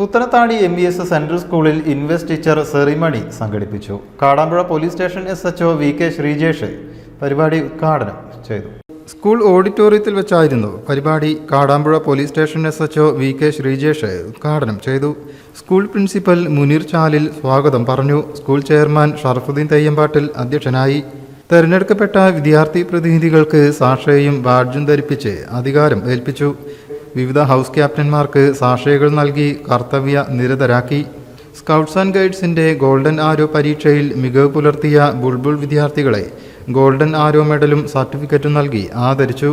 Puthanathani MES central സ്കൂളിൽ invest teacher ceremony സംഘടിപ്പിച്ചു. Kadampuzha police station SHO VK Sreejesh പരിപാടി ഉദ്ഘാടനം ചെയ്തു. സ്കൂൾ ഓഡിറ്റോറിയത്തിൽ വെച്ചായിരുന്നു പരിപാടി. Kadampuzha police station SHO VK Sreejesh ഉദ്ഘാടനം ചെയ്തു. സ്കൂൾ പ്രിൻസിപ്പൽ മുനീർ ചാലിൽ സ്വാഗതം പറഞ്ഞു. സ്കൂൾ ചെയർമാൻ ഷറഫുദ്ദീൻ തെയ്യമ്പാട്ടിൽ അധ്യക്ഷനായി. തെരഞ്ഞെടുക്കപ്പെട്ട വിദ്യാർത്ഥി പ്രതിനിധികൾക്ക് സാക്ഷയും ബാഡ്ജും ധരിപ്പിച്ച് അധികാരം ഏൽപ്പിച്ചു. വിവിധ ഹൗസ് ക്യാപ്റ്റന്മാർക്ക് സാക്ഷകൾ നൽകി കർത്തവ്യ നിരതരാക്കി. സ്കൗട്ട്സ് ആൻഡ് ഗൈഡ്സിന്റെ ഗോൾഡൻ ആരോ പരീക്ഷയിൽ മികവ് പുലർത്തിയ ബുൾബുൾ വിദ്യാർത്ഥികളെ ഗോൾഡൻ ആരോ മെഡലും സർട്ടിഫിക്കറ്റും നൽകി ആദരിച്ചു.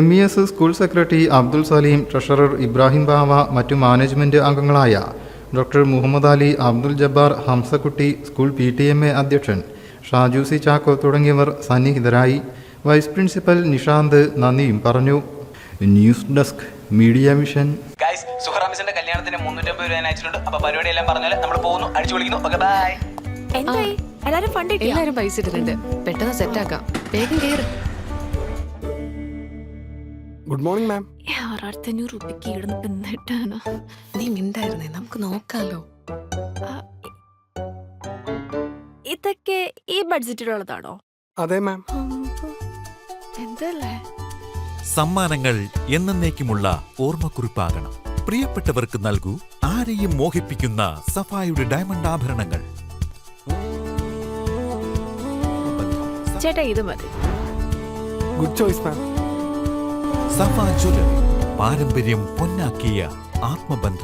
MES school secretary Abdul Salim, treasurer Ibrahim Bava, മറ്റു മാനേജ്മെന്റ് അംഗങ്ങളായ doctor Muhammad Ali, Abdul Jabbar, Hamsakutty, school PTMA അധ്യക്ഷൻ ഷാജു സി ചാക്കോ തുടങ്ങിയവർ സന്നിഹിതരായി. വൈസ് പ്രിൻസിപ്പൽ നിഷാന്ത് നന്ദിയും പറഞ്ഞു. News desk media vision. Guys, സുഹറാമിസിന്റെ കല്യാണത്തിന് 350 രൂപ അയച്ചിട്ടുണ്ട്. അപ്പൊ പരിപാടി എല്ലാം പറഞ്ഞാൽ നമ്മൾ പോകുന്നു, അടിച്ചു വിളിക്കുന്നു. Okay, bye. എന്തായി എല്ലാരും ഫണ്ട് ഇട്ടില്ല? എല്ലാരും പൈസ ഇട്ടിട്ടുണ്ട്. പെട്ടെന്ന് സെറ്റ് ആക്കാം. വേഗം കേറ്. Good morning ma'am. 6,500 രൂപയ്ക്ക് ഇടുന്ന പെണ്ണിട്ടാണ്. നീ മിണ്ടായിരുന്നേ, നമുക്ക് നോക്കാലോ. ഇതൊക്കെ ഈ ബഡ്ജറ്റിലുള്ളതാണോ? അതെ മാം. എന്തല്ലേ സമ്മാനങ്ങൾ എന്നേക്കുമുള്ള ഓർമ്മക്കുറിപ്പാകണം. പ്രിയപ്പെട്ടവർക്ക് നൽകൂ ആരെയും മോഹിപ്പിക്കുന്ന സഫായുടെ ഡയമണ്ട് ആഭരണങ്ങൾ. ചേട്ടാ, ഇത് മതി. ഗുഡ് ചോയ്സ് മാം. സഫ ജ്വല്ലറി, പാരമ്പര്യം പൊന്നാക്കിയ ആത്മബന്ധം.